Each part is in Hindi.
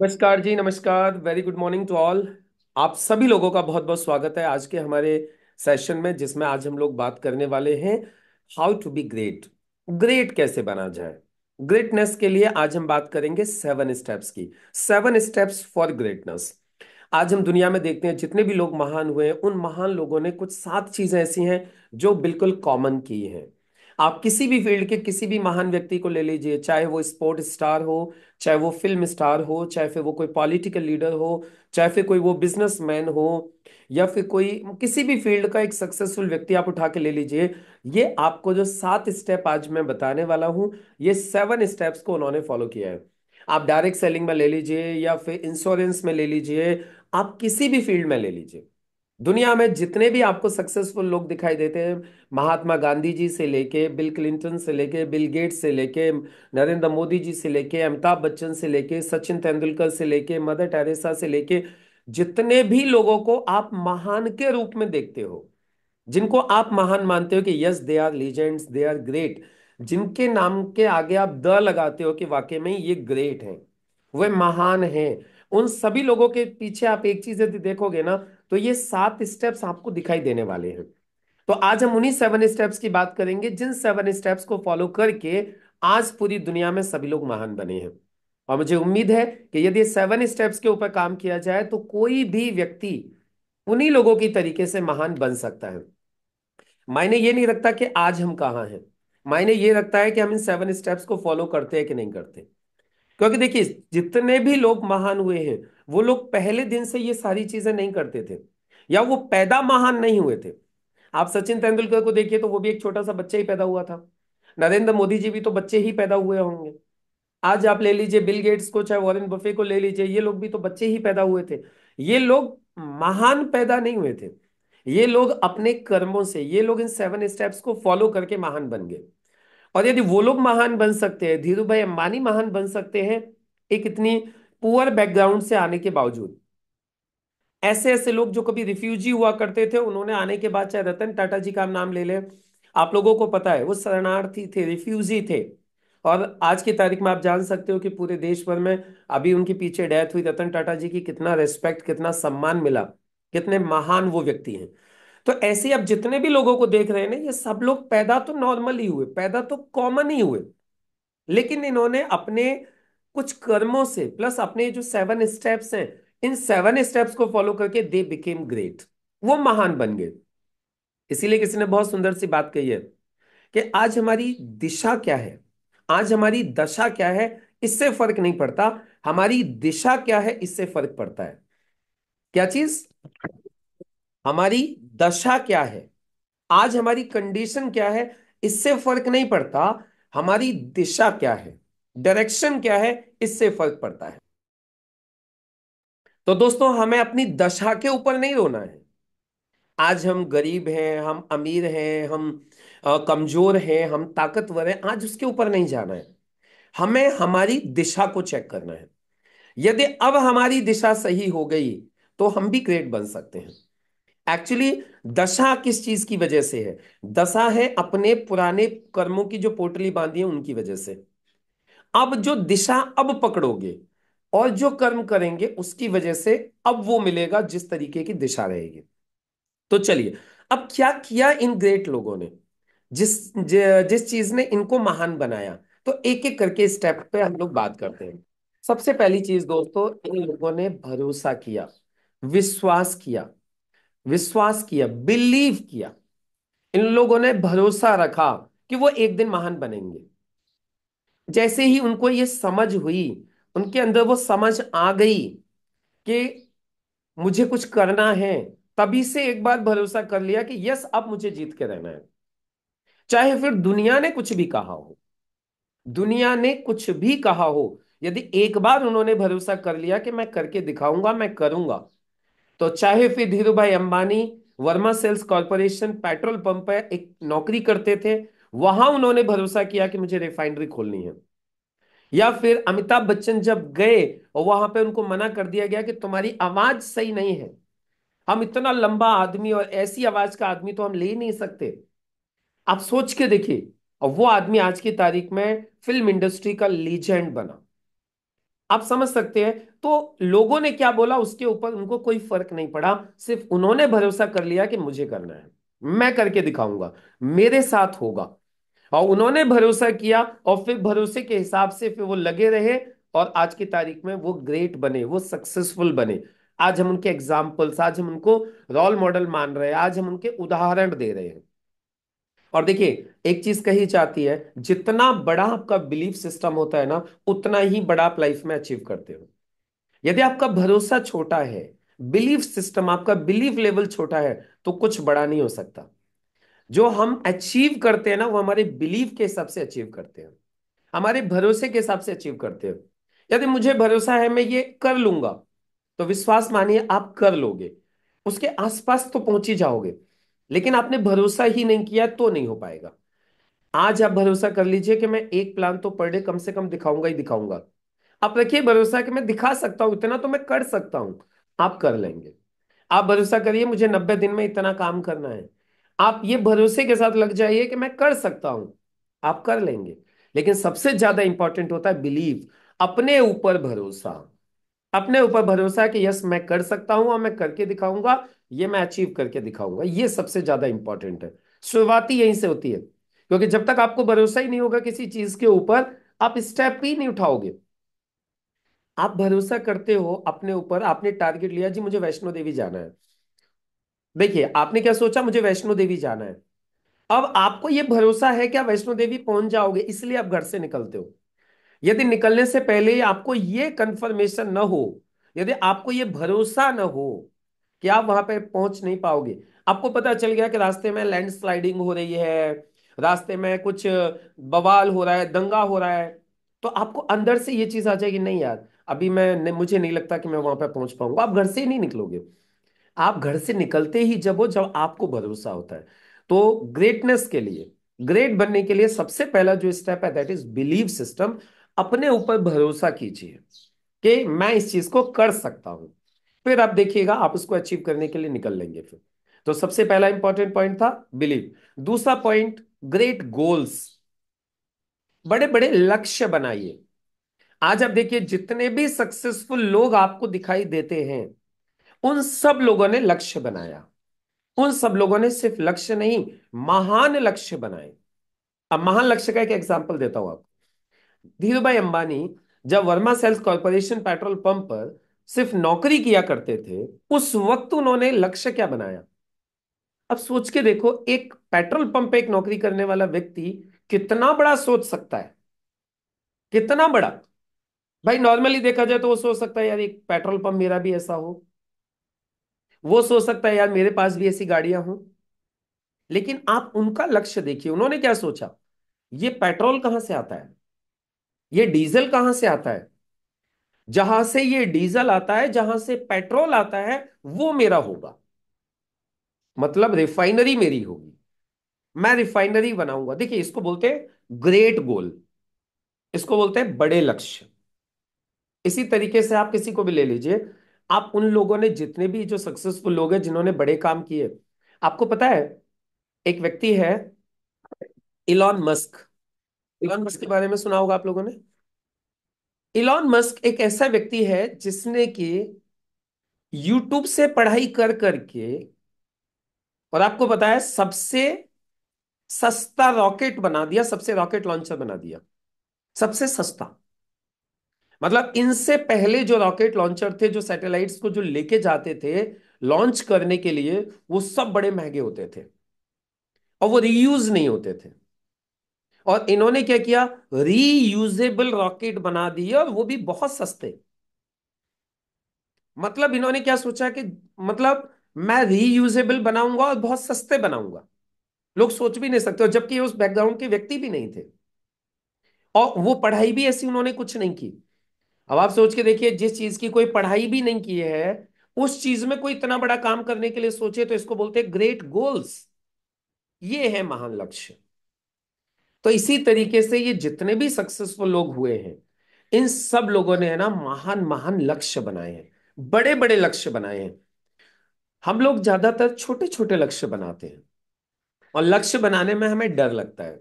नमस्कार जी, नमस्कार। Very good morning to all. आप सभी लोगों का बहुत बहुत स्वागत है आज के हमारे सेशन में, जिसमें आज हम लोग बात करने वाले हैं how to be great. Great कैसे बना जाए। ग्रेटनेस के लिए आज हम बात करेंगे 7 स्टेप्स की। 7 स्टेप्स फॉर ग्रेटनेस। आज हम दुनिया में देखते हैं जितने भी लोग महान हुए हैं, उन महान लोगों ने कुछ 7 चीजें ऐसी हैं जो बिल्कुल कॉमन की हैं। आप किसी भी फील्ड के किसी भी महान व्यक्ति को ले लीजिए, चाहे वो स्पोर्ट स्टार हो, चाहे वो फिल्म स्टार हो, चाहे फिर वो कोई पॉलिटिकल लीडर हो, चाहे फिर कोई वो बिजनेसमैन हो, या फिर कोई किसी भी फील्ड का एक सक्सेसफुल व्यक्ति आप उठा के ले लीजिए। ये आपको जो 7 स्टेप आज मैं बताने वाला हूं, ये 7 स्टेप्स को उन्होंने फॉलो किया है। आप डायरेक्ट सेलिंग में ले लीजिए या फिर इंश्योरेंस में ले लीजिए, आप किसी भी फील्ड में ले लीजिए। दुनिया में जितने भी आपको सक्सेसफुल लोग दिखाई देते हैं, महात्मा गांधी जी से लेके बिल क्लिंटन से लेके बिल गेट्स से लेके नरेंद्र मोदी जी से लेके अमिताभ बच्चन से लेके सचिन तेंदुलकर से लेके मदर टेरेसा से लेके जितने भी लोगों को आप महान के रूप में देखते हो, जिनको आप महान मानते हो कि yes they are legends, they are great, जिनके नाम के आगे आप द लगाते हो कि वाकई में ये ग्रेट हैं, वे महान हैं, उन सभी लोगों के पीछे आप एक चीज यदि देखोगे ना, तो ये 7 स्टेप्स आपको दिखाई देने वाले हैं। तो आज हम उन्हीं 7 स्टेप्स की बात करेंगे, जिन 7 स्टेप्स को फॉलो करके आज पूरी दुनिया में सभी लोग महान बने हैं। और मुझे उम्मीद है कि यदि 7 स्टेप्स के ऊपर काम किया जाए तो कोई भी व्यक्ति उन्हीं लोगों की तरीके से महान बन सकता है। मायने ये नहीं रखता कि आज हम कहाँ हैं, मायने ये रखता है कि हम इन 7 स्टेप्स को फॉलो करते हैं कि नहीं करते। क्योंकि देखिए, जितने भी लोग महान हुए हैं, वो लोग पहले दिन से ये सारी चीजें नहीं करते थे, या वो पैदा महान नहीं हुए थे। आप सचिन तेंदुलकर को देखिए तो वो भी एक छोटा सा बच्चा ही पैदा हुआ था। नरेंद्र मोदी जी भी तो बच्चे ही पैदा हुए होंगे। आज आप ले लीजिए बिल गेट्स को, चाहे वॉरेन बफे को ले लीजिए, ये लोग भी तो बच्चे ही पैदा हुए थे। ये लोग महान पैदा नहीं हुए थे, ये लोग अपने कर्मों से, ये लोग इन 7 स्टेप्स को फॉलो करके महान बन गए। और यदि वो लोग महान बन सकते हैं, धीरू भाई अंबानी महान बन सकते हैं, एक इतनी पुअर बैकग्राउंड से आने के बावजूद। ऐसे ऐसे लोग जो कभी रिफ्यूजी हुआ करते थे, उन्होंने आने के बाद, चाहे रतन टाटा जी का हम नाम ले लें, आप लोगों को पता है वो शरणार्थी थे, रिफ्यूजी थे। और आज की तारीख में आप जान सकते हो कि पूरे देश भर में अभी उनके पीछे डेथ हुई, रतन टाटा जी की कितना रेस्पेक्ट, कितना सम्मान मिला, कितने महान वो व्यक्ति हैं। तो ऐसे ही आप जितने भी लोगों को देख रहे हैं ना, ये सब लोग पैदा तो नॉर्मल ही हुए, पैदा तो कॉमन ही हुए, लेकिन इन्होंने अपने कुछ कर्मों से प्लस अपने जो 7 स्टेप्स हैं, इन 7 स्टेप्स को फॉलो करके दे बिकेम ग्रेट। वो महान बन गए। इसीलिए किसी ने बहुत सुंदर सी बात कही है कि आज हमारी दिशा क्या है, आज हमारी दशा क्या है, इससे फर्क नहीं पड़ता, हमारी दिशा क्या है इससे फर्क पड़ता है। क्या चीज? हमारी दशा क्या है, आज हमारी कंडीशन क्या है, इससे फर्क नहीं पड़ता, हमारी दिशा क्या है, डायरेक्शन क्या है, इससे फर्क पड़ता है। तो दोस्तों, हमें अपनी दशा के ऊपर नहीं रोना है। आज हम गरीब हैं, हम अमीर हैं, हम कमजोर हैं, हम ताकतवर हैं, आज उसके ऊपर नहीं जाना है। हमें हमारी दिशा को चेक करना है। यदि अब हमारी दिशा सही हो गई तो हम भी ग्रेट बन सकते हैं। एक्चुअली दशा किस चीज की वजह से है? दशा है अपने पुराने कर्मों की जो पोटली बांधी है उनकी वजह से। अब जो दिशा अब पकड़ोगे और जो कर्म करेंगे उसकी वजह से अब वो मिलेगा जिस तरीके की दिशा रहेगी। तो चलिए, अब क्या किया इन ग्रेट लोगों ने, जिस चीज ने इनको महान बनाया। तो एक एक करके स्टेप पे हम लोग बात करते हैं। सबसे पहली चीज दोस्तों, इन लोगों ने भरोसा किया, विश्वास किया, विश्वास किया, बिलीव किया। इन लोगों ने भरोसा रखा कि वो एक दिन महान बनेंगे। जैसे ही उनको ये समझ हुई, उनके अंदर वो समझ आ गई कि मुझे कुछ करना है, तभी से एक बार भरोसा कर लिया कि यस अब मुझे जीत के रहना है। चाहे फिर दुनिया ने कुछ भी कहा हो, दुनिया ने कुछ भी कहा हो, यदि एक बार उन्होंने भरोसा कर लिया कि मैं करके दिखाऊंगा, मैं करूंगा, तो चाहे फिर Dhirubhai Ambani Varma sales corporation petrol pump पे एक नौकरी करते थे, वहां उन्होंने भरोसा किया कि मुझे रिफाइनरी खोलनी है। या फिर अमिताभ बच्चन जब गए और वहां पे उनको मना कर दिया गया कि तुम्हारी आवाज सही नहीं है, हम इतना लंबा आदमी और ऐसी आवाज का आदमी तो हम ले ही नहीं सकते। आप सोच के देखिए, और वो आदमी आज की तारीख में फिल्म इंडस्ट्री का लीजेंड बना। आप समझ सकते हैं। तो लोगों ने क्या बोला उसके ऊपर उनको कोई फर्क नहीं पड़ा, सिर्फ उन्होंने भरोसा कर लिया कि मुझे करना है, मैं करके दिखाऊंगा, मेरे साथ होगा। और उन्होंने भरोसा किया और फिर भरोसे के हिसाब से फिर वो लगे रहे, और आज की तारीख में वो ग्रेट बने, वो सक्सेसफुल बने। आज हम उनके एग्जाम्पल्स, आज हम उनको रोल मॉडल मान रहे हैं, आज हम उनके उदाहरण दे रहे हैं। और देखिए, एक चीज कही जाती है, जितना बड़ा आपका बिलीफ सिस्टम होता है ना, उतना ही बड़ा आप लाइफ में अचीव करते हो। यदि आपका भरोसा छोटा है, बिलीफ सिस्टम, आपका बिलीफ लेवल छोटा है, तो कुछ बड़ा नहीं हो सकता। जो हम अचीव करते हैं ना, वो हमारे बिलीफ के हिसाब से अचीव करते हैं, हमारे भरोसे के हिसाब से अचीव करते हैं। यदि मुझे भरोसा है मैं ये कर लूंगा, तो विश्वास मानिए आप कर लोगे, उसके आसपास तो पहुंच ही जाओगे। लेकिन आपने भरोसा ही नहीं किया तो नहीं हो पाएगा। आज आप भरोसा कर लीजिए कि मैं एक प्लान तो पर डे कम से कम दिखाऊंगा ही दिखाऊंगा। आप रखिए भरोसा कि मैं दिखा सकता हूं, इतना तो मैं कर सकता हूं। आप कर लेंगे। आप भरोसा करिए मुझे 90 दिन में इतना काम करना है। आप ये भरोसे के साथ लग जाइए कि मैं कर सकता हूं, आप कर लेंगे। लेकिन सबसे ज्यादा इंपॉर्टेंट होता है बिलीव, अपने ऊपर भरोसा। अपने ऊपर भरोसा है कि यस मैं कर सकता हूं और मैं करके दिखाऊंगा, ये मैं अचीव करके दिखाऊंगा। ये सबसे ज्यादा इंपॉर्टेंट है। शुरुआत ही यहीं से होती है, क्योंकि जब तक आपको भरोसा ही नहीं होगा किसी चीज के ऊपर, आप स्टेप ही नहीं उठाओगे। आप भरोसा करते हो अपने ऊपर, आपने टारगेट लिया जी मुझे वैष्णो देवी जाना है। देखिए आपने क्या सोचा, मुझे वैष्णो देवी जाना है। अब आपको यह भरोसा है कि आप वैष्णो देवी पहुंच जाओगे, इसलिए आप घर से निकलते हो। यदि निकलने से पहले ही आपको यह कंफर्मेशन न हो, यदि आपको यह भरोसा न हो कि आप वहां पे पहुंच नहीं पाओगे, आपको पता चल गया कि रास्ते में लैंडस्लाइडिंग हो रही है, रास्ते में कुछ बवाल हो रहा है, दंगा हो रहा है, तो आपको अंदर से ये चीज आ जाएगी, नहीं यार अभी मुझे नहीं लगता कि मैं वहां पे पहुंच पाऊंगा। आप घर से ही नहीं निकलोगे। आप घर से निकलते ही जब हो, जब आपको भरोसा होता है। तो ग्रेटनेस के लिए, ग्रेट बनने के लिए सबसे पहला जो स्टेप है दैट इज बिलीव सिस्टम। अपने ऊपर भरोसा कीजिए कि मैं इस चीज को कर सकता हूं। फिर आप देखिएगा आप उसको अचीव करने के लिए निकल लेंगे फिर। तो सबसे पहला इंपॉर्टेंट पॉइंट था बिलीव। दूसरा पॉइंट, ग्रेट गोल्स, बड़े बड़े लक्ष्य बनाइए। आज आप देखिए जितने भी सक्सेसफुल लोग आपको दिखाई देते हैं, उन सब लोगों ने लक्ष्य बनाया। उन सब लोगों ने सिर्फ लक्ष्य नहीं, महान लक्ष्य बनाए। अब महान लक्ष्य का एक एग्जांपल देता हूं आपको। धीरू भाई अंबानी जब Varma sales corporation petrol pump पर सिर्फ नौकरी किया करते थे, उस वक्त उन्होंने लक्ष्य क्या बनाया। अब सोच के देखो, एक पेट्रोल पंप पे एक नौकरी करने वाला व्यक्ति कितना बड़ा सोच सकता है, कितना बड़ा। भाई नॉर्मली देखा जाए तो वो सोच सकता है यार एक पेट्रोल पंप मेरा भी ऐसा हो, वो सोच सकता है यार मेरे पास भी ऐसी गाड़ियां हों। लेकिन आप उनका लक्ष्य देखिए, उन्होंने क्या सोचा, ये पेट्रोल कहां से आता है, ये डीजल कहां से आता है, जहां से ये डीजल आता है, जहां से पेट्रोल आता है, वो मेरा होगा। मतलब रिफाइनरी मेरी होगी, मैं रिफाइनरी बनाऊंगा। देखिए इसको बोलते हैं ग्रेट गोल, इसको बोलते हैं बड़े लक्ष्य। इसी तरीके से आप किसी को भी ले लीजिए, आप उन लोगों ने जितने भी जो सक्सेसफुल लोग हैं जिन्होंने बड़े काम किए, आपको पता है एक व्यक्ति है इलॉन मस्क। इलॉन मस्क के बारे में सुना होगा आप लोगों ने। इलॉन मस्क एक ऐसा व्यक्ति है जिसने कि यूट्यूब से पढ़ाई कर करके, और आपको पता है सबसे सस्ता रॉकेट बना दिया, सबसे रॉकेट लॉन्चर बना दिया, सबसे सस्ता। मतलब इनसे पहले जो रॉकेट लॉन्चर थे, जो सैटेलाइट्स को जो लेके जाते थे लॉन्च करने के लिए, वो सब बड़े महंगे होते थे और वो रीयूज नहीं होते थे। और इन्होंने क्या किया, रीयूजेबल रॉकेट बना दिए, और वो भी बहुत सस्ते। मतलब इन्होंने क्या सोचा कि मतलब मैं रीयूजेबल बनाऊंगा और बहुत सस्ते बनाऊंगा। लोग सोच भी नहीं सकते, और जबकि ये उस बैकग्राउंड के व्यक्ति भी नहीं थे, और वो पढ़ाई भी ऐसी उन्होंने कुछ नहीं की। अब आप सोच के देखिए, जिस चीज की कोई पढ़ाई भी नहीं की है, उस चीज में कोई इतना बड़ा काम करने के लिए सोचे, तो इसको बोलते हैं ग्रेट गोल्स। ये है महान लक्ष्य। तो इसी तरीके से ये जितने भी सक्सेसफुल लोग हुए हैं, इन सब लोगों ने है ना महान महान लक्ष्य बनाए हैं, बड़े बड़े लक्ष्य बनाए हैं। हम लोग ज्यादातर छोटे छोटे लक्ष्य बनाते हैं, और लक्ष्य बनाने में हमें डर लगता है।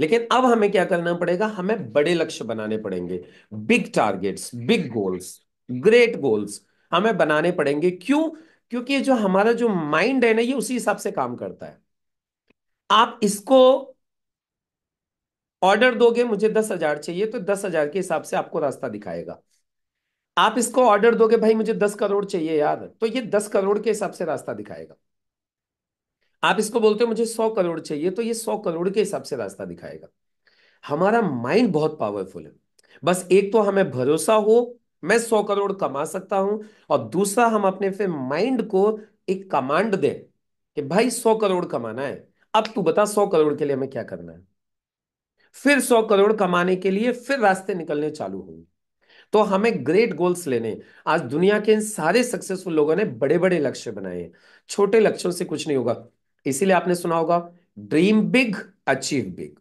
लेकिन अब हमें क्या करना पड़ेगा, हमें बड़े लक्ष्य बनाने पड़ेंगे। Big targets, big goals, great goals हमें बनाने पड़ेंगे। क्यों? क्योंकि जो हमारा जो माइंड है ना, ये उसी हिसाब से काम करता है। आप इसको ऑर्डर दोगे, मुझे 10,000 चाहिए, तो 10,000 के हिसाब से आपको रास्ता दिखाएगा। आप इसको ऑर्डर दोगे, भाई मुझे 10 करोड़ चाहिए यार, तो ये 10 करोड़ के हिसाब से रास्ता दिखाएगा। आप इसको बोलते हो मुझे 100 करोड़ चाहिए, तो ये 100 करोड़ के हिसाब से रास्ता दिखाएगा। हमारा माइंड बहुत पावरफुल है। बस एक तो हमें भरोसा हो, मैं 100 करोड़ कमा सकता हूं, और दूसरा हम अपने फिर माइंड को एक कमांड दें कि भाई 100 करोड़ कमाना है। अब तू बता 100 करोड़ के लिए हमें क्या करना है। फिर 100 करोड़ कमाने के लिए फिर रास्ते निकलने चालू होंगे। तो हमें ग्रेट गोल्स लेने हैं। आज दुनिया के इन सारे सक्सेसफुल लोगों ने बड़े बड़े लक्ष्य बनाए हैं। छोटे लक्ष्यों से कुछ नहीं होगा। इसीलिए आपने सुना होगा, ड्रीम बिग, अचीव बिग।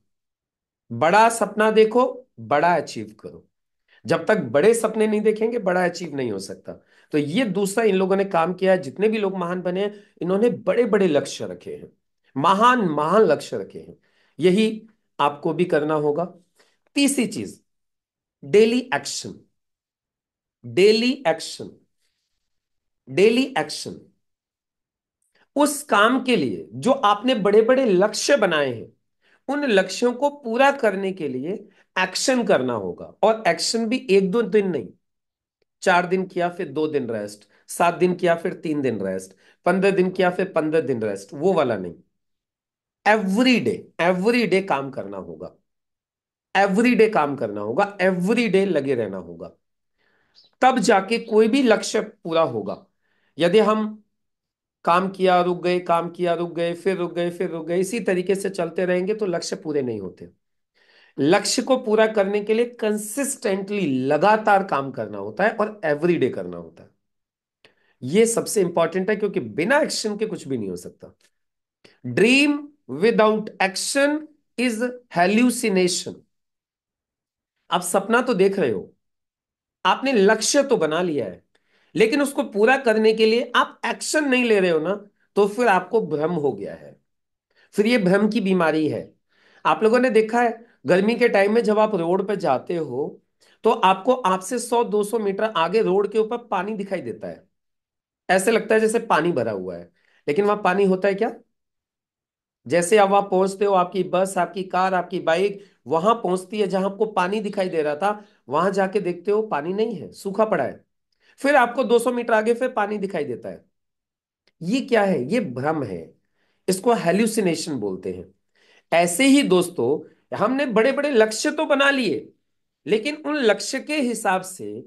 बड़ा सपना देखो, बड़ा अचीव करो। जब तक बड़े सपने नहीं देखेंगे, बड़ा अचीव नहीं हो सकता। तो ये दूसरा इन लोगों ने काम किया है। जितने भी लोग महान बने हैं, इन्होंने बड़े बड़े लक्ष्य रखे हैं, महान महान लक्ष्य रखे हैं। यही आपको भी करना होगा। तीसरी चीज, daily action. Daily action, daily action. उस काम के लिए जो आपने बड़े बड़े लक्ष्य बनाए हैं, उन लक्ष्यों को पूरा करने के लिए एक्शन करना होगा। और एक्शन भी एक दो दिन नहीं, 4 दिन किया फिर 2 दिन रेस्ट, 7 दिन किया फिर 3 दिन रेस्ट, 15 दिन किया फिर 15 दिन रेस्ट, वो वाला नहीं। एवरी डे, एवरी डे काम करना होगा। एवरी डे काम करना होगा, एवरी डे लगे रहना होगा। तब जाके कोई भी लक्ष्य पूरा होगा। यदि हम काम किया रुक गए, काम किया रुक गए, फिर रुक गए, फिर रुक गए, इसी तरीके से चलते रहेंगे तो लक्ष्य पूरे नहीं होते। लक्ष्य को पूरा करने के लिए कंसिस्टेंटली, लगातार काम करना होता है और एवरीडे करना होता है। ये सबसे इंपॉर्टेंट है, क्योंकि बिना एक्शन के कुछ भी नहीं हो सकता। Dream without action is hallucination. आप सपना तो देख रहे हो, आपने लक्ष्य तो बना लिया है, लेकिन उसको पूरा करने के लिए आप एक्शन नहीं ले रहे हो ना, तो फिर आपको भ्रम हो गया है। फिर ये भ्रम की बीमारी है। आप लोगों ने देखा है, गर्मी के टाइम में जब आप रोड पे जाते हो, तो आपको आपसे 100-200 मीटर आगे रोड के ऊपर पानी दिखाई देता है। ऐसे लगता है जैसे पानी भरा हुआ है, लेकिन वहां पानी होता है क्या? जैसे अब आप पहुंचते हो, आपकी बस, आपकी कार, आपकी बाइक वहां पहुंचती है जहां आपको पानी दिखाई दे रहा था, वहां जाके देखते हो पानी नहीं है, सूखा पड़ा है। फिर आपको 200 मीटर आगे फिर पानी दिखाई देता है। ये क्या है? ये भ्रम है। इसको हेल्यूसिनेशन बोलते हैं। ऐसे ही दोस्तों, हमने बड़े बड़े लक्ष्य तो बना लिए, लेकिन उन लक्ष्य के हिसाब से,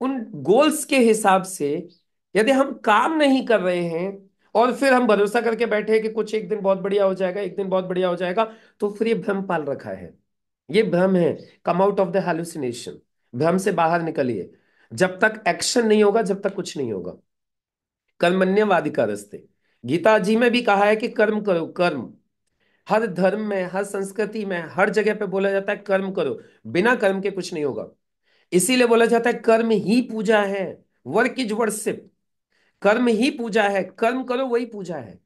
उन गोल्स के हिसाब से यदि हम काम नहीं कर रहे हैं, और फिर हम भरोसा करके बैठे हैं कि कुछ एक दिन बहुत बढ़िया हो जाएगा, एक दिन बहुत बढ़िया हो जाएगा, तो फिर ये भ्रम पाल रखा है। ये भ्रम है। Come out of the hallucination. भ्रम से बाहर निकलिए। जब तक एक्शन नहीं होगा, जब तक कुछ नहीं होगा। कर्मण्यवाधिकारस्ते, गीता जी में भी कहा है कि कर्म करो, कर्म। हर धर्म में, हर संस्कृति में, हर जगह पे बोला जाता है कर्म करो। बिना कर्म के कुछ नहीं होगा। इसीलिए बोला जाता है कर्म ही पूजा है। Work is worship. कर्म ही पूजा है, कर्म करो वही पूजा है।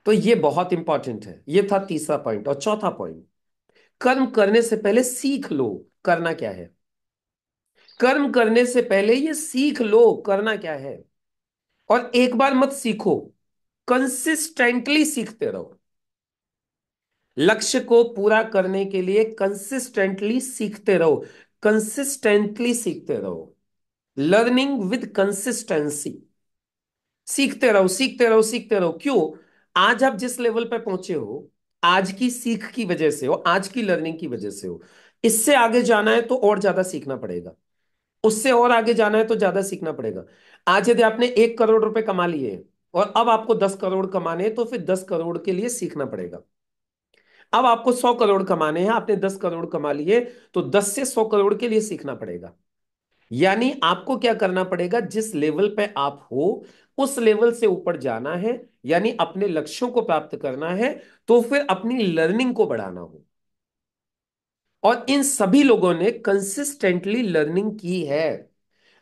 तो ये बहुत इंपॉर्टेंट है। ये था तीसरा पॉइंट। और चौथा पॉइंट, कर्म करने से पहले सीख लो करना क्या है। कर्म करने से पहले ये सीख लो करना क्या है। और एक बार मत सीखो, कंसिस्टेंटली सीखते रहो। लक्ष्य को पूरा करने के लिए कंसिस्टेंटली सीखते रहो। कंसिस्टेंटली सीखते रहो। Learning with consistency. सीखते रहो, सीखते रहो, सीखते रहो। क्यों? आज आप जिस लेवल पे पहुंचे हो, आज की सीख की वजह से हो, आज की लर्निंग की वजह से हो। इससे आगे जाना है तो और ज्यादा सीखना पड़ेगा। उससे और आगे जाना है तो ज्यादा सीखना पड़ेगा। आज यदि आपने 1 करोड़ रुपए कमा लिए, और अब आपको 10 करोड़ कमाने हैं, तो फिर 10 करोड़ के लिए सीखना पड़ेगा। अब आपको 100 करोड़ कमाने हैं, आपने 10 करोड़ कमा लिए, तो 10 से 100 करोड़ के लिए सीखना पड़ेगा। यानी आपको क्या करना पड़ेगा, जिस लेवल पे आप हो उस लेवल से ऊपर जाना है, यानी अपने लक्ष्यों को प्राप्त करना है, तो फिर अपनी लर्निंग को बढ़ाना हो। और इन सभी लोगों ने कंसिस्टेंटली लर्निंग की है।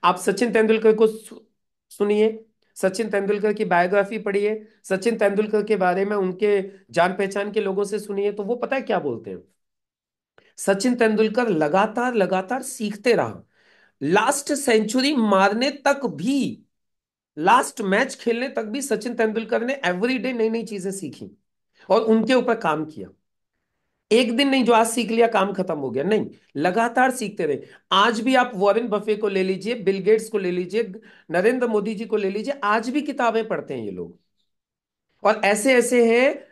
आप सचिन तेंदुलकर को सुनिए, सचिन तेंदुलकर की बायोग्राफी पढ़िए, सचिन तेंदुलकर के बारे में उनके जान पहचान के लोगों से सुनिए, तो वो पता है क्या बोलते हैं? सचिन तेंदुलकर लगातार लगातार सीखते रहा। लास्ट सेंचुरी मारने तक भी, लास्ट मैच खेलने तक भी सचिन तेंदुलकर ने एवरीडे नई नई चीजें सीखी और उनके ऊपर काम किया। एक दिन नहीं जो आज सीख लिया काम खत्म हो गया, नहीं, लगातार सीखते रहे। आज भी आप वॉरेन बफे को ले लीजिए, बिल गेट्स को ले लीजिए, नरेंद्र मोदी जी को ले लीजिए, आज भी किताबें पढ़ते हैं ये लोग। और ऐसे ऐसे हैं,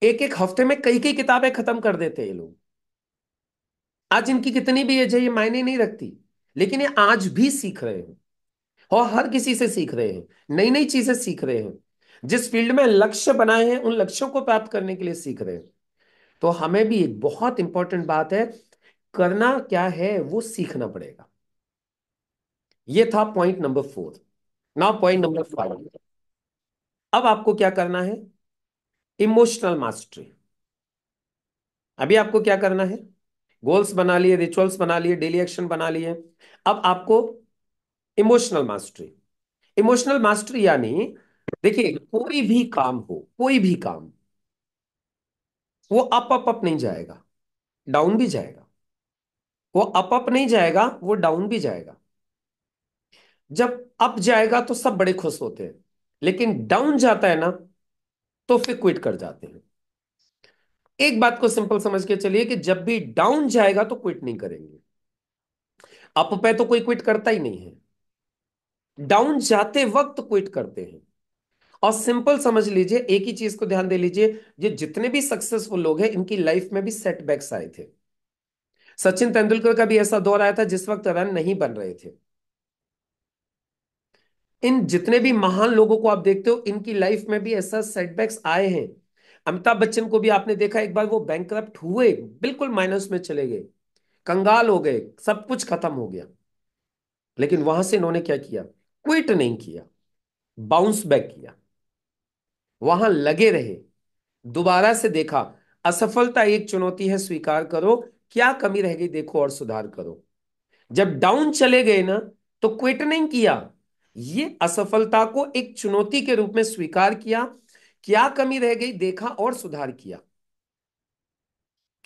एक एक हफ्ते में कई कई किताबें खत्म कर देते हैं ये लोग। आज इनकी कितनी भी एज है ये मायने नहीं रखती, लेकिन ये आज भी सीख रहे हैं और हर किसी से सीख रहे हैं, नई नई चीजें सीख रहे हैं। जिस फील्ड में लक्ष्य बनाए हैं उन लक्ष्यों को प्राप्त करने के लिए सीख रहे हैं। तो हमें भी एक बहुत इंपॉर्टेंट बात है, करना क्या है वो सीखना पड़ेगा। ये था point number 4। Now point number 5। अब आपको क्या करना है? Emotional mastery. अभी आपको क्या करना है? गोल्स बना लिए, रिचुअल्स बना लिए, डेली एक्शन बना लिए। अब आपको इमोशनल मास्टरी। इमोशनल मास्टरी यानी, देखिए कोई भी काम हो, कोई भी काम, वो अप अप अप नहीं जाएगा, डाउन भी जाएगा। वो अप अप नहीं जाएगा, वो डाउन भी जाएगा। जब अप जाएगा तो सब बड़े खुश होते हैं, लेकिन डाउन जाता है ना, तो फिर क्विट कर जाते हैं। एक बात को सिंपल समझ के चलिए कि जब भी डाउन जाएगा तो क्विट नहीं करेंगे। अप पे तो कोई क्विट करता ही नहीं है, डाउन जाते वक्त क्विट करते हैं। और सिंपल समझ लीजिए, एक ही चीज को ध्यान दे लीजिए, ये जितने भी सक्सेसफुल लोग हैं इनकी लाइफ में भी सेटबैक्स आए थे। सचिन तेंदुलकर का भी ऐसा दौर आया था जिस वक्त रन नहीं बन रहे थे। इन जितने भी महान लोगों को आप देखते हो, इनकी लाइफ में भी ऐसा सेटबैक्स आए हैं। अमिताभ बच्चन को भी आपने देखा, एक बार वो बैंकरप्ट हुए, बिल्कुल माइनस में चले गए, कंगाल हो गए, सब कुछ खत्म हो गया। लेकिन वहां से इन्होंने क्या किया? क्विट नहीं किया, बाउंस बैक किया, वहां लगे रहे, दोबारा से देखा। असफलता एक चुनौती है, स्वीकार करो, क्या कमी रह गई देखो और सुधार करो। जब डाउन चले गए ना, तो क्विट नहीं किया, ये असफलता को एक चुनौती के रूप में स्वीकार किया, क्या कमी रह गई देखा और सुधार किया,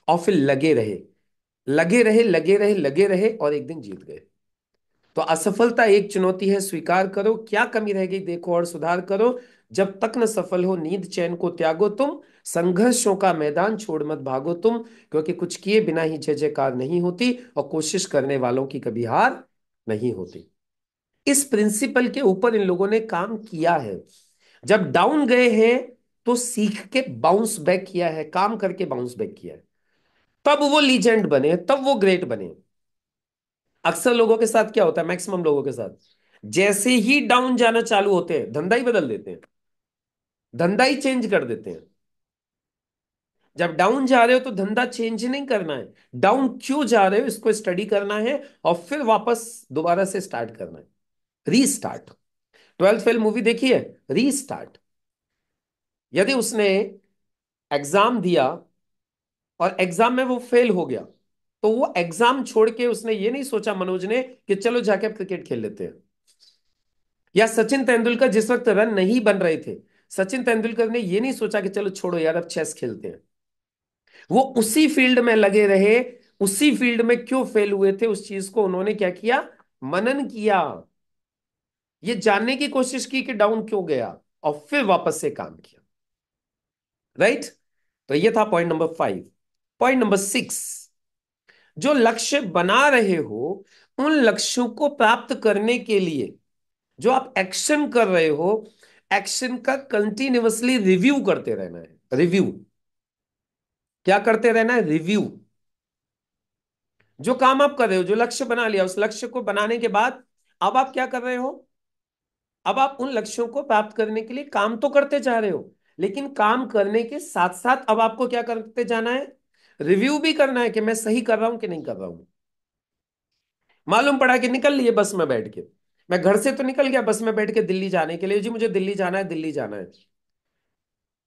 और फिर लगे रहे, लगे रहे, लगे रहे, लगे रहे, और एक दिन जीत गए। तो असफलता एक चुनौती है, स्वीकार करो, क्या कमी रह गई देखो और सुधार करो। जब तक न सफल हो नींद चैन को त्यागो तुम, संघर्षों का मैदान छोड़ मत भागो तुम, क्योंकि कुछ किए बिना ही जय जयकार नहीं होती, और कोशिश करने वालों की कभी हार नहीं होती। इस प्रिंसिपल के ऊपर इन लोगों ने काम किया है। जब डाउन गए हैं तो सीख के बाउंस बैक किया है, काम करके बाउंस बैक किया है, तब वो लीजेंड बने, तब वो ग्रेट बने। अक्सर लोगों के साथ क्या होता है, मैक्सिमम लोगों के साथ, जैसे ही डाउन जाना चालू होते हैं धंधा ही बदल देते हैं, धंधा ही चेंज कर देते हैं। जब डाउन जा रहे हो तो धंधा चेंज नहीं करना है, डाउन क्यों जा रहे हो इसको स्टडी करना है, और फिर वापस दोबारा से स्टार्ट करना है, रीस्टार्ट। 12th फेल मूवी देखी है? रीस्टार्ट। यदि उसने एग्जाम दिया और एग्जाम में वो फेल हो गया, तो वो एग्जाम छोड़ के उसने ये नहीं सोचा मनोज ने कि चलो जाके अब क्रिकेट खेल लेते हैं। या सचिन तेंदुलकर जिस वक्त रन नहीं बन रहे थे, सचिन तेंदुलकर ने ये नहीं सोचा कि चलो छोड़ो यार अब चेस खेलते हैं। वो उसी फील्ड में लगे रहे, उसी फील्ड में क्यों फेल हुए थे उस चीज को उन्होंने क्या किया, मनन किया, ये जानने की कोशिश की कि डाउन क्यों गया, और फिर वापस से काम किया। राइट? तो ये था पॉइंट नंबर 5। पॉइंट नंबर 6, जो लक्ष्य बना रहे हो उन लक्ष्यों को प्राप्त करने के लिए जो आप एक्शन कर रहे हो, एक्शन का कंटिन्यूअसली रिव्यू करते रहना है। रिव्यू क्या करते रहना है? रिव्यू। जो काम आप कर रहे हो, जो लक्ष्य बना लिया, उस लक्ष्य को बनाने के बाद अब आप क्या कर रहे हो? अब आप उन लक्ष्यों को प्राप्त करने के लिए काम तो करते जा रहे हो, लेकिन काम करने के साथ साथ अब आपको क्या करते जाना है? रिव्यू भी करना है कि मैं सही कर रहा हूं कि नहीं कर रहा हूं। मालूम पड़ा कि निकल लिए बस में बैठ के, मैं घर से तो निकल गया बस में बैठ के दिल्ली जाने के लिए, जी मुझे दिल्ली जाना है, दिल्ली जाना है।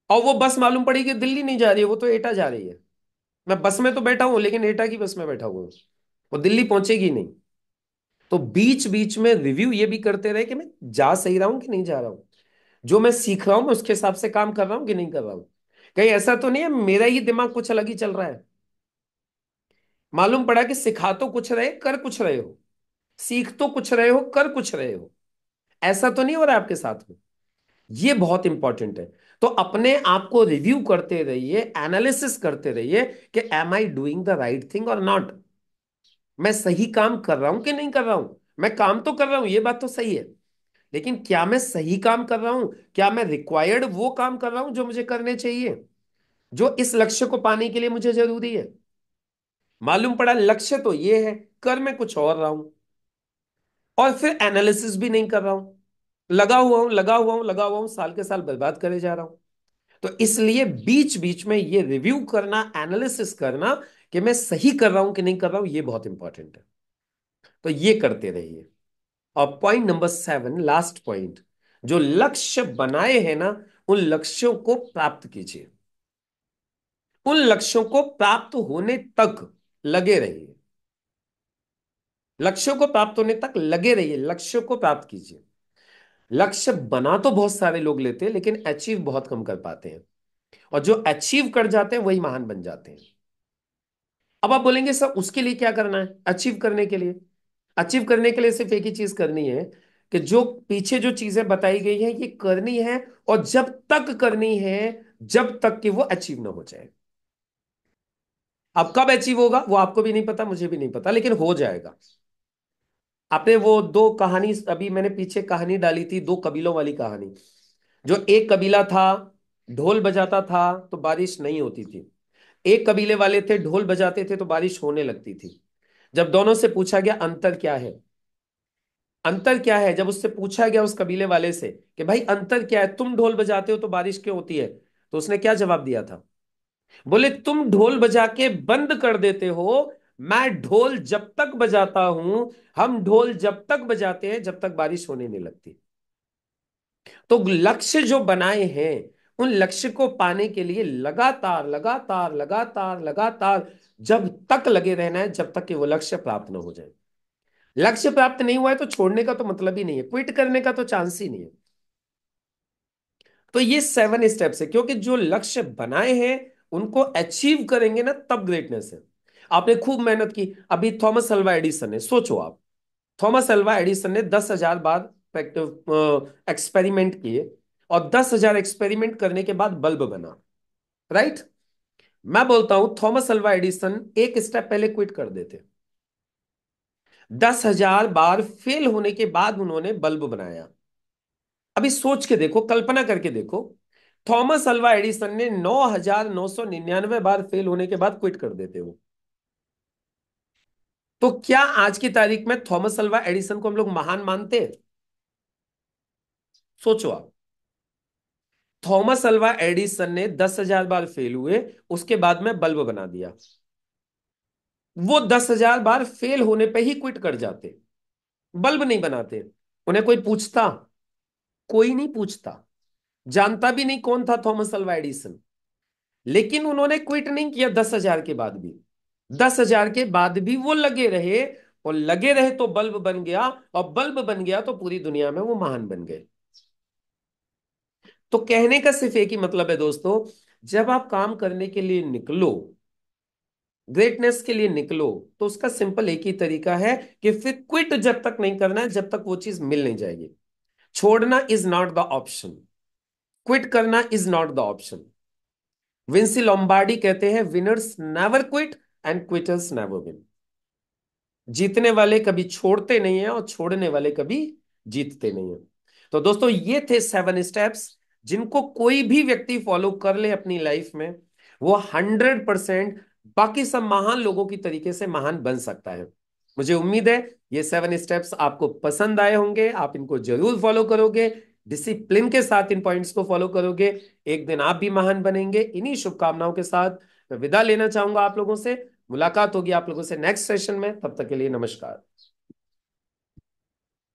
और वो बस मालूम पड़ी कि दिल्ली नहीं जा रही है, वो तो एटा जा रही है। मैं बस में तो बैठा हूं लेकिन एटा की बस में बैठा हुआ हूं, वो दिल्ली पहुंचेगी नहीं। तो बीच बीच में रिव्यू ये भी करते रहे कि मैं जा सही रहा हूं कि नहीं जा रहा हूं, जो मैं सीख रहा हूं मैं उसके हिसाब से काम कर रहा हूं कि नहीं कर रहा हूं। कहीं ऐसा तो नहीं है मेरा ही दिमाग कुछ अलग ही चल रहा है। मालूम पड़ा कि सिखा तो कुछ रहे, कर कुछ रहे हो, सीख तो कुछ रहे हो, कर कुछ रहे हो। ऐसा तो नहीं हो रहा है आपके साथ में। ये बहुत इंपॉर्टेंट है। तो अपने आप को रिव्यू करते रहिए, एनालिसिस करते रहिए कि am I doing the right thing और नॉट। मैं सही काम कर रहा हूं कि नहीं कर रहा हूं। मैं काम तो कर रहा हूं, ये बात तो सही है, लेकिन क्या मैं सही काम कर रहा हूं? क्या मैं रिक्वायर्ड वो काम कर रहा हूं जो मुझे करने चाहिए, जो इस लक्ष्य को पाने के लिए मुझे जरूरी है? मालूम पड़ा लक्ष्य तो ये है, कर मैं कुछ और रहा हूं, और फिर एनालिसिस भी नहीं कर रहा हूं। लगा हुआ हूं, लगा हुआ हूं, लगा हुआ हूं, साल के साल बर्बाद करे जा रहा हूं। तो इसलिए बीच बीच में ये रिव्यू करना, एनालिसिस करना कि मैं सही कर रहा हूं कि नहीं कर रहा हूं, ये बहुत इंपॉर्टेंट है। तो ये करते रहिए। और पॉइंट नंबर 7, लास्ट पॉइंट, जो लक्ष्य बनाए हैं ना, उन लक्ष्यों को प्राप्त कीजिए। उन लक्ष्यों को प्राप्त होने तक लगे रहिए। लक्ष्यों को प्राप्त होने तक लगे रहिए, लक्ष्यों को प्राप्त कीजिए। लक्ष्य बना तो बहुत सारे लोग लेते हैं, लेकिन अचीव बहुत कम कर पाते हैं। और जो अचीव कर जाते हैं वही महान बन जाते हैं। अब आप बोलेंगे सर उसके लिए क्या करना है? अचीव करने के लिए, अचीव करने के लिए सिर्फ एक ही चीज करनी है कि जो पीछे जो चीजें बताई गई हैं ये करनी है, और जब तक करनी है, जब तक कि वो अचीव ना हो जाए। अब कब अचीव होगा वो आपको भी नहीं पता, मुझे भी नहीं पता, लेकिन हो जाएगा। आपने वो दो कहानी, अभी मैंने पीछे कहानी डाली थी, दो कबीलों वाली कहानी। जो एक कबीला था, ढोल बजाता था तो बारिश नहीं होती थी। एक कबीले वाले थे, ढोल बजाते थे तो बारिश होने लगती थी। जब दोनों से पूछा गया अंतर क्या है, अंतर क्या है, जब उससे पूछा गया उस कबीले वाले से कि भाई अंतर क्या है, तुम ढोल बजाते हो तो बारिश क्यों होती है, तो उसने क्या जवाब दिया था? बोले तुम ढोल बजा के बंद कर देते हो, मैं ढोल जब तक बजाता हूं, हम ढोल जब तक बजाते हैं जब तक बारिश होने नहीं लगती। तो लक्ष्य जो बनाए हैं, उन लक्ष्य को पाने के लिए लगातार लगातार लगातार लगातार जब तक लगे रहना है, जब तक कि वो लक्ष्य प्राप्त ना हो जाए। लक्ष्य प्राप्त नहीं हुआ है तो छोड़ने का तो मतलब ही नहीं है, क्विट करने का तो चांस ही नहीं है। तो ये 7 स्टेप्स है, क्योंकि जो लक्ष्य बनाए हैं उनको अचीव करेंगे ना, तब ग्रेटनेस है। आपने खूब मेहनत की। अभी थॉमस अल्वा एडिसन ने, सोचो आप, थॉमस अल्वा एडिसन ने 10,000 बार एक्सपेरिमेंट किए, और 10,000 एक्सपेरिमेंट करने के बाद बल्ब बना। राइट? मैं बोलता हूं थॉमस अल्वा एडिसन एक स्टेप पहले क्विट कर देते। 10,000 बार फेल होने के बाद उन्होंने बल्ब बनाया। अभी सोच के देखो, कल्पना करके देखो, थॉमस अल्वा एडिसन ने 9,999 बार फेल होने के बाद क्विट कर देते हो। तो क्या आज की तारीख में थॉमस अल्वा एडिसन को हम लोग महान मानते हैं? सोचो आप, थॉमस अल्वा एडिसन ने 10,000 बार फेल हुए, उसके बाद में बल्ब बना दिया। वो 10,000 बार फेल होने पे ही क्विट कर जाते, बल्ब नहीं बनाते। उन्हें कोई पूछता? कोई नहीं पूछता। जानता भी नहीं कौन था थॉमस अल्वा एडिसन। लेकिन उन्होंने क्विट नहीं किया 10,000 के बाद भी। 10,000 के बाद भी वो लगे रहे, और लगे रहे तो बल्ब बन गया, और बल्ब बन गया तो पूरी दुनिया में वो महान बन गए। तो कहने का सिर्फ एक ही मतलब है दोस्तों, जब आप काम करने के लिए निकलो, ग्रेटनेस के लिए निकलो, तो उसका सिंपल एक ही तरीका है कि फिर क्विट जब तक नहीं करना है जब तक वो चीज मिल नहीं जाएगी। छोड़ना is not the option, quit करना is not the option. Vince Lombardi कहते हैं winners never quit and quitters never win. जीतने वाले कभी छोड़ते नहीं है, और छोड़ने वाले कभी जीतते नहीं है। तो दोस्तों ये थे 7 स्टेप्स, जिनको कोई भी व्यक्ति फॉलो कर ले अपनी लाइफ में, वो 100% बाकी सब महान लोगों की तरीके से महान बन सकता है। मुझे उम्मीद है ये 7 स्टेप्स आपको पसंद आए होंगे, आप इनको जरूर फॉलो करोगे, डिसिप्लिन के साथ इन पॉइंट्स को फॉलो करोगे, एक दिन आप भी महान बनेंगे। इन्हीं शुभकामनाओं के साथ मैं विदा लेना चाहूंगा आप लोगों से। मुलाकात होगी आप लोगों से नेक्स्ट सेशन में, तब तक के लिए नमस्कार।